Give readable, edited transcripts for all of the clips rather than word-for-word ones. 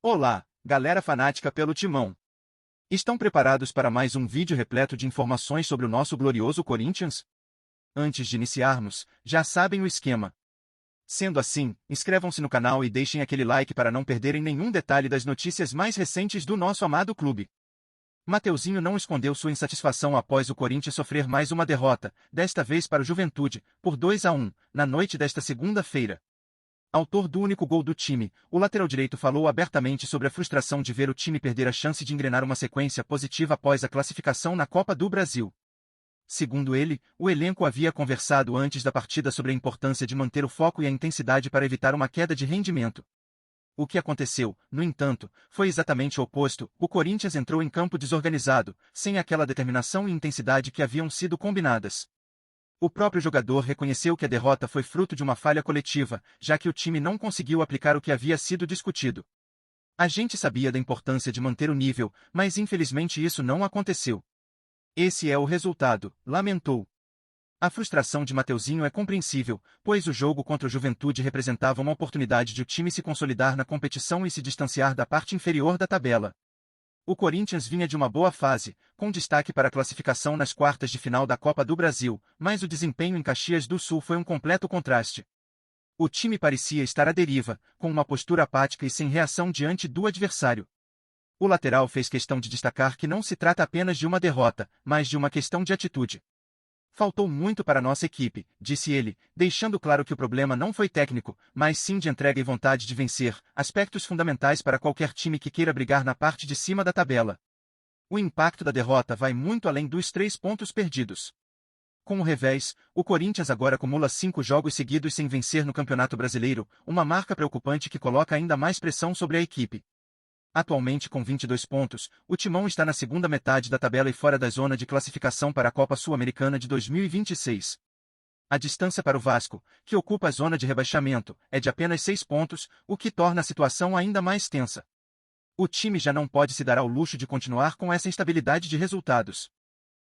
Olá, galera fanática pelo Timão. Estão preparados para mais um vídeo repleto de informações sobre o nosso glorioso Corinthians? Antes de iniciarmos, já sabem o esquema. Sendo assim, inscrevam-se no canal e deixem aquele like para não perderem nenhum detalhe das notícias mais recentes do nosso amado clube. Mateuzinho não escondeu sua insatisfação após o Corinthians sofrer mais uma derrota, desta vez para o Juventude, por 2-1, na noite desta segunda-feira. Autor do único gol do time, o lateral direito falou abertamente sobre a frustração de ver o time perder a chance de engrenar uma sequência positiva após a classificação na Copa do Brasil. Segundo ele, o elenco havia conversado antes da partida sobre a importância de manter o foco e a intensidade para evitar uma queda de rendimento. O que aconteceu, no entanto, foi exatamente o oposto. O Corinthians entrou em campo desorganizado, sem aquela determinação e intensidade que haviam sido combinadas. O próprio jogador reconheceu que a derrota foi fruto de uma falha coletiva, já que o time não conseguiu aplicar o que havia sido discutido. A gente sabia da importância de manter o nível, mas infelizmente isso não aconteceu. Esse é o resultado, lamentou. A frustração de Mateuzinho é compreensível, pois o jogo contra o Juventude representava uma oportunidade de o time se consolidar na competição e se distanciar da parte inferior da tabela. O Corinthians vinha de uma boa fase, com destaque para a classificação nas quartas de final da Copa do Brasil, mas o desempenho em Caxias do Sul foi um completo contraste. O time parecia estar à deriva, com uma postura apática e sem reação diante do adversário. O lateral fez questão de destacar que não se trata apenas de uma derrota, mas de uma questão de atitude. Faltou muito para nossa equipe, disse ele, deixando claro que o problema não foi técnico, mas sim de entrega e vontade de vencer, aspectos fundamentais para qualquer time que queira brigar na parte de cima da tabela. O impacto da derrota vai muito além dos 3 pontos perdidos. Com o revés, o Corinthians agora acumula 5 jogos seguidos sem vencer no Campeonato Brasileiro, uma marca preocupante que coloca ainda mais pressão sobre a equipe. Atualmente com 22 pontos, o Timão está na segunda metade da tabela e fora da zona de classificação para a Copa Sul-Americana de 2026. A distância para o Vasco, que ocupa a zona de rebaixamento, é de apenas 6 pontos, o que torna a situação ainda mais tensa. O time já não pode se dar ao luxo de continuar com essa instabilidade de resultados.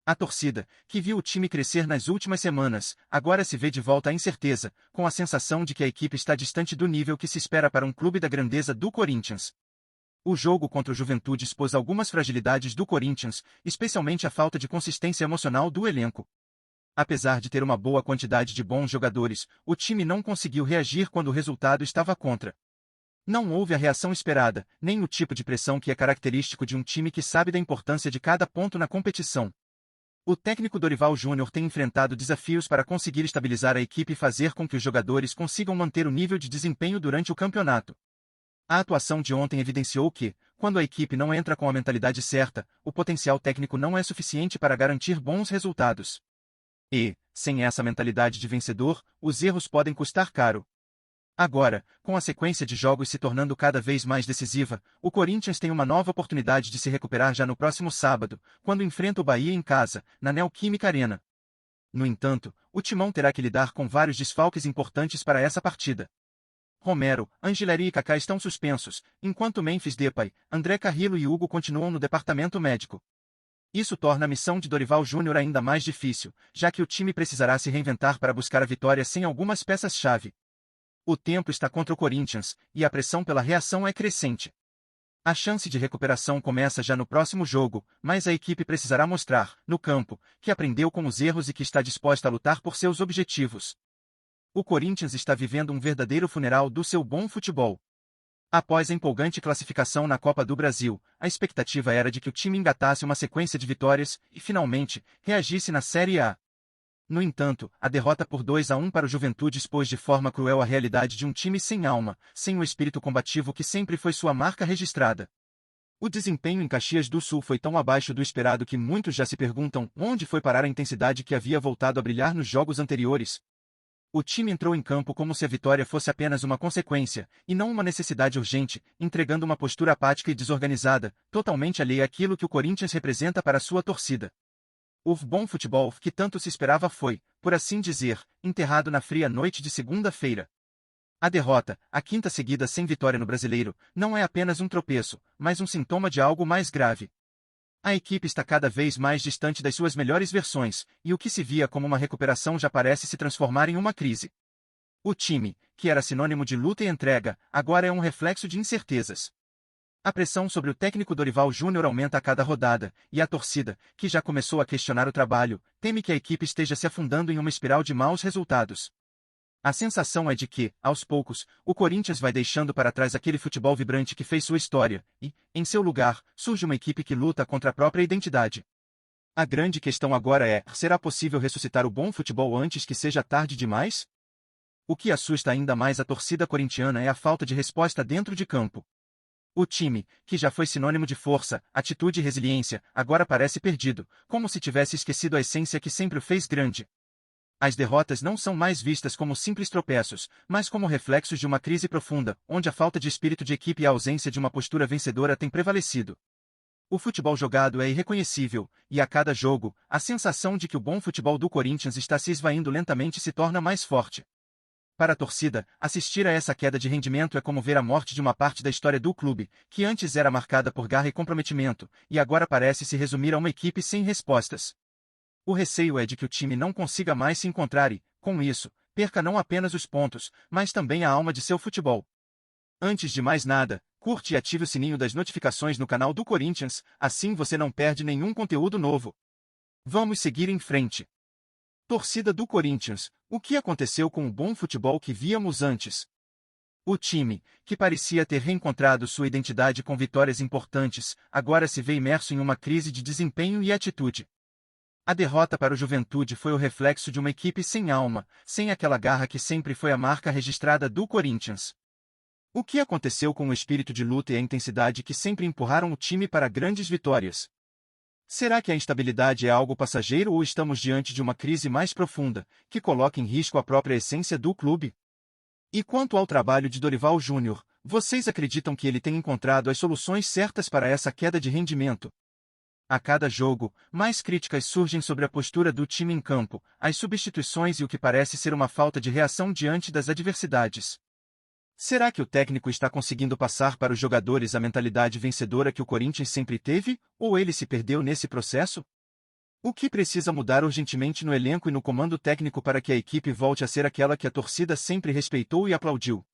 A torcida, que viu o time crescer nas últimas semanas, agora se vê de volta à incerteza, com a sensação de que a equipe está distante do nível que se espera para um clube da grandeza do Corinthians. O jogo contra o Juventude expôs algumas fragilidades do Corinthians, especialmente a falta de consistência emocional do elenco. Apesar de ter uma boa quantidade de bons jogadores, o time não conseguiu reagir quando o resultado estava contra. Não houve a reação esperada, nem o tipo de pressão que é característico de um time que sabe da importância de cada ponto na competição. O técnico Dorival Júnior tem enfrentado desafios para conseguir estabilizar a equipe e fazer com que os jogadores consigam manter o nível de desempenho durante o campeonato. A atuação de ontem evidenciou que, quando a equipe não entra com a mentalidade certa, o potencial técnico não é suficiente para garantir bons resultados. E, sem essa mentalidade de vencedor, os erros podem custar caro. Agora, com a sequência de jogos se tornando cada vez mais decisiva, o Corinthians tem uma nova oportunidade de se recuperar já no próximo sábado, quando enfrenta o Bahia em casa, na Neoquímica Arena. No entanto, o Timão terá que lidar com vários desfalques importantes para essa partida. Romero, Angeleri e Kaká estão suspensos, enquanto Memphis Depay, André Carrillo e Hugo continuam no departamento médico. Isso torna a missão de Dorival Júnior ainda mais difícil, já que o time precisará se reinventar para buscar a vitória sem algumas peças-chave. O tempo está contra o Corinthians, e a pressão pela reação é crescente. A chance de recuperação começa já no próximo jogo, mas a equipe precisará mostrar, no campo, que aprendeu com os erros e que está disposta a lutar por seus objetivos. O Corinthians está vivendo um verdadeiro funeral do seu bom futebol. Após a empolgante classificação na Copa do Brasil, a expectativa era de que o time engatasse uma sequência de vitórias e, finalmente, reagisse na Série A. No entanto, a derrota por 2-1 para o Juventude expôs de forma cruel a realidade de um time sem alma, sem o espírito combativo que sempre foi sua marca registrada. O desempenho em Caxias do Sul foi tão abaixo do esperado que muitos já se perguntam onde foi parar a intensidade que havia voltado a brilhar nos jogos anteriores. O time entrou em campo como se a vitória fosse apenas uma consequência, e não uma necessidade urgente, entregando uma postura apática e desorganizada, totalmente alheia àquilo que o Corinthians representa para sua torcida. O bom futebol que tanto se esperava foi, por assim dizer, enterrado na fria noite de segunda-feira. A derrota, a quinta seguida sem vitória no Brasileiro, não é apenas um tropeço, mas um sintoma de algo mais grave. A equipe está cada vez mais distante das suas melhores versões, e o que se via como uma recuperação já parece se transformar em uma crise. O time, que era sinônimo de luta e entrega, agora é um reflexo de incertezas. A pressão sobre o técnico Dorival Júnior aumenta a cada rodada, e a torcida, que já começou a questionar o trabalho, teme que a equipe esteja se afundando em uma espiral de maus resultados. A sensação é de que, aos poucos, o Corinthians vai deixando para trás aquele futebol vibrante que fez sua história, e, em seu lugar, surge uma equipe que luta contra a própria identidade. A grande questão agora é: será possível ressuscitar o bom futebol antes que seja tarde demais? O que assusta ainda mais a torcida corintiana é a falta de resposta dentro de campo. O time, que já foi sinônimo de força, atitude e resiliência, agora parece perdido, como se tivesse esquecido a essência que sempre o fez grande. As derrotas não são mais vistas como simples tropeços, mas como reflexos de uma crise profunda, onde a falta de espírito de equipe e a ausência de uma postura vencedora têm prevalecido. O futebol jogado é irreconhecível, e a cada jogo, a sensação de que o bom futebol do Corinthians está se esvaindo lentamente se torna mais forte. Para a torcida, assistir a essa queda de rendimento é como ver a morte de uma parte da história do clube, que antes era marcada por garra e comprometimento, e agora parece se resumir a uma equipe sem respostas. O receio é de que o time não consiga mais se encontrar e, com isso, perca não apenas os pontos, mas também a alma de seu futebol. Antes de mais nada, curte e ative o sininho das notificações no canal do Corinthians, assim você não perde nenhum conteúdo novo. Vamos seguir em frente. Torcida do Corinthians, o que aconteceu com o bom futebol que víamos antes? O time, que parecia ter reencontrado sua identidade com vitórias importantes, agora se vê imerso em uma crise de desempenho e atitude. A derrota para o Juventude foi o reflexo de uma equipe sem alma, sem aquela garra que sempre foi a marca registrada do Corinthians. O que aconteceu com o espírito de luta e a intensidade que sempre empurraram o time para grandes vitórias? Será que a instabilidade é algo passageiro ou estamos diante de uma crise mais profunda, que coloca em risco a própria essência do clube? E quanto ao trabalho de Dorival Júnior, vocês acreditam que ele tem encontrado as soluções certas para essa queda de rendimento? A cada jogo, mais críticas surgem sobre a postura do time em campo, as substituições e o que parece ser uma falta de reação diante das adversidades. Será que o técnico está conseguindo passar para os jogadores a mentalidade vencedora que o Corinthians sempre teve, ou ele se perdeu nesse processo? O que precisa mudar urgentemente no elenco e no comando técnico para que a equipe volte a ser aquela que a torcida sempre respeitou e aplaudiu?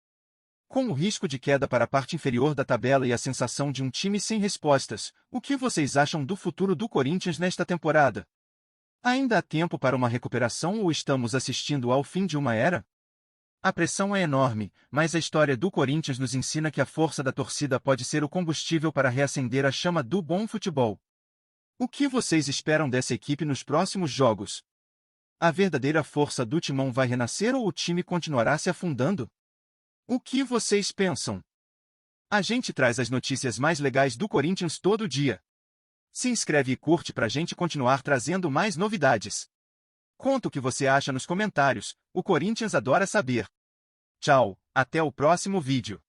Com o risco de queda para a parte inferior da tabela e a sensação de um time sem respostas, o que vocês acham do futuro do Corinthians nesta temporada? Ainda há tempo para uma recuperação ou estamos assistindo ao fim de uma era? A pressão é enorme, mas a história do Corinthians nos ensina que a força da torcida pode ser o combustível para reacender a chama do bom futebol. O que vocês esperam dessa equipe nos próximos jogos? A verdadeira força do timão vai renascer ou o time continuará se afundando? O que vocês pensam? A gente traz as notícias mais legais do Corinthians todo dia. Se inscreve e curte pra gente continuar trazendo mais novidades. Conta o que você acha nos comentários, o Corinthians adora saber. Tchau, até o próximo vídeo.